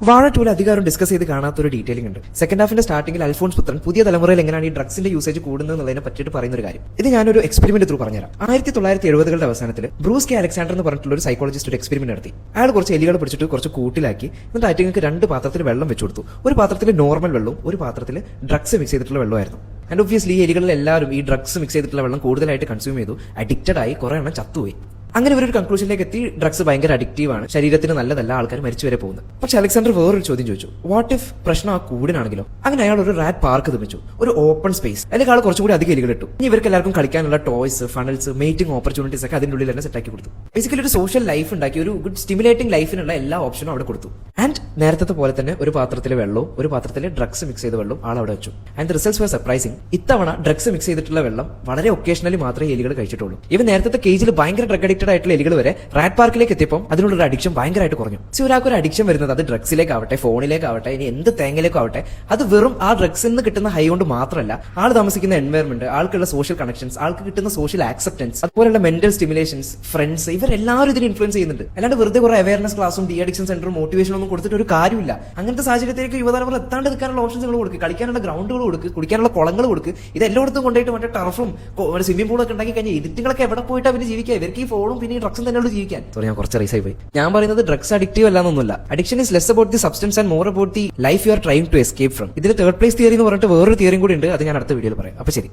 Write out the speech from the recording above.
വാഴ 2 അധികാരം ഡിസ്കസ് ചെയ്ത് കാണാത്ത ഒരു ഡീറ്റെയിലിംഗ് ഉണ്ട്. സെക്കൻഡ് ഹാഫിന്റെ സ്റ്റാർട്ടിംഗിൽ അൽഫോൺസ് പുത്രൻ പുതിയ തലമുറയിൽ എങ്ങനെയാണ് ഈ ഡ്രഗ്സിന്റെ യൂസേജ് കൂടുന്നതിനെ പറ്റിയിട്ട് പറയുന്ന ഒരു കാര്യം. ഇത് ഞാനൊരു എക്സ്പെരിമെന്റ് ത്രൂ പറഞ്ഞുതരാം. 1970കളുടെ അവസാനത്തിൽ ബ്രൂസ് കെ അലക്സാണ്ടർ എന്ന് പറഞ്ഞിട്ടുള്ള ഒരു സൈക്കോളജിസ്റ്റ് ഒരു എക്സ്പെരിമെന്റ് നടത്തി. അയാൾ കുറച്ച് എലികളെ പിടിച്ചിട്ട് കുറച്ച് കൂട്ടിലാക്കി എന്നിട്ട് ആറ്റിങ്ങൾക്ക് 2 പാത്രത്തിൽ വെള്ളം വെച്ചു കൊടുത്തു. ഒരു പാത്രത്തിൽ നോർമൽ വെള്ളവും ഒരു പാത്രത്തിൽ ഡ്രഗ്സ് മിക്സ് ചെയ്തിട്ടുള്ള വെള്ളമായിരുന്നു. ആൻഡ് ഒബ്വിയസ്ലി ഈ എലികളിൽ എല്ലാവരും ഈ ഡ്രഗ്സ് മിക്സ് ചെയ്തിട്ടുള്ള വെള്ളം കൂടുതലായിട്ട് കൺസ്യൂം ചെയ്തു. അഡിക്റ്റഡ് ആയി കുറെ എണ്ണം ചത്തുപോയി. അങ്ങനെ ഒരു കൺക്ലൂഷനിലേക്ക് എത്തി ഡ്രഗ്സ് ഭയങ്കര അഡിക്റ്റീവ് ആണ്, ശരീരത്തിന് നല്ലതല്ല, ആൾക്കാർ മരിച്ചു വരെ പോകുന്നത്. പക്ഷെ അലക്സാണ്ടർ വേറൊരു ചോദ്യം ചോദിച്ചു, വാട്ട് ഇഫ് പ്രശ്നം ആ കൂടിനാണെങ്കിലോ? അങ്ങനെ അയാൾ ഒരു റാറ്റ് പാർക്ക് നിർമ്മിച്ചു, ഒരു ഓപ്പൺ സ്പേസ്. അല്ലെങ്കിൽ ആൾ കുറച്ചുകൂടി അധികം എലികൾ ഇട്ടു. ഇനി ഇവർക്ക് എല്ലാവർക്കും കളിക്കാനുള്ള ടോയ്സ്, ഫണൽസ്, മേറ്റിംഗ് ഓപ്പർച്യൂണിറ്റീസ് ഒക്കെ അതിൻ്റെ ഉള്ളിൽ തന്നെ സെറ്റാക്കി കൊടുത്തു. ബേസിക്കലി ഒരു സോഷ്യൽ ലൈഫ് ഉണ്ടാക്കി, ഒരു ഗുഡ് സ്റ്റിമുലേറ്റിംഗ് ലൈഫിനുള്ള എല്ലാ ഓപ്ഷനും അവിടെ കൊടുത്തു. ആൻഡ് നേരത്തെ പോലെ തന്നെ ഒരു പാത്രത്തിലെ വെള്ളവും ഒരു പാത്രത്തിലെ ഡ്രഗ്സ് മിക്സ് ചെയ്ത വെള്ളം ആൾ അവിടെ വെച്ചു. And the results were surprising. ഇത്തവണ ഡ്രഗ്സ് മിക്സ് ചെയ്തിട്ടുള്ള വെള്ളം വളരെ ഒക്കേഷണലി മാത്രമേ എലികൾ കഴിച്ചിട്ടുള്ളൂ. ഇവ നേരത്തെ കേജിൽ ഭയങ്കര ഡ്രഗ് അഡിക്റ്റഡ് ആയിട്ടുള്ള എലികൾ വരെ റാറ്റ് പാർക്കിലേക്ക് എത്തിയപ്പോൾ അതിനുള്ള അഡിക്ഷൻ ഭയങ്കരമായിട്ട് കുറഞ്ഞു. ഒരാൾക്ക് ഒരു അഡിക്ഷൻ വരുന്നത് അത് ഡ്രഗ്സിലേക്കാവട്ടെ, ഫോണിലേക്കാവട്ടെ, ഇനി എന്ത് തേങ്ങയിലേക്കും ആവട്ടെ, അത് വെറും ആ ഡ്രഗ്സിൽ നിന്ന് കിട്ടുന്ന ഹൈ കൊണ്ട് മാത്രമല്ല, ആൾ താമസിക്കുന്ന എൻവയറമെന്റ്, ആൾക്കുള്ള സോഷ്യൽ കണക്ഷൻസ്, ആൾക്ക് കിട്ടുന്ന സോഷ്യൽ ആക്സെപ്റ്റൻസ്, അതുപോലുള്ള മെന്റൽ സ്റ്റിമുലേഷൻസ്, ഫ്രണ്ട്സ്, ഇവരെല്ലാവരും ഇതിന് ഇൻഫ്ലുവൻസ് ചെയ്യുന്നുണ്ട്. അല്ലാണ്ട് വെറുതെ കുറെ അവയർനെസ് ക്ലാസും ഡി അഡിക്ഷൻ സെന്ററും മോട്ടിവേഷനും ഒന്നും കൊടുത്തിട്ട് ഒരു കാര്യമില്ല. അങ്ങനത്തെ സാഹചര്യത്തിലേക്ക് യുവതലമുറ എത്താണ്ട് നിൽക്കാനുള്ള ഓപ്ഷൻസുകൾ കൊടുക്കുക, കളിക്കാനുള്ള ഗ്രൗണ്ടുകൾ കൊടുക്കുക, കുടിക്കാനുള്ള കുളങ്ങൾ കൊടുക്കുക. ഇത് എല്ലായിടത്തും കൊണ്ടുപോയിട്ട് മറ്റേ ടർഫും സ്വിമ്മിംഗ് പൂളൊക്കെ ഉണ്ടാക്കി കഴിഞ്ഞാൽ ഇതിറ്റുകളൊക്കെ എവിടെ പോയിട്ട് അവര് ജീവിക്കുക? ഇവർക്ക് ഈ ഫോണും പിന്നെ ഈ ഡ്രഗ്സും തന്നെയുള്ളൂ ജീവിക്കാൻ. സോറി, ഞാൻ കുറച്ച് റൈസായി പോയി. ഞാൻ പറയുന്നത് ഡ്രഗ്സ് അഡിക്റ്റീവ് അല്ലാന്നൊന്നുമില്ല. Addiction is less about the substance and more about the life you are trying to escape from. ഇതിൽ തേർഡ് പ്ലേസ് തിയറി എന്ന് പറഞ്ഞിട്ട് വേറൊരു തിയറിയും കൂടി ഉണ്ട്. അത് ഞാൻ അടുത്ത വീഡിയോയിൽ പറയാം. അപ്പൊ ശരി.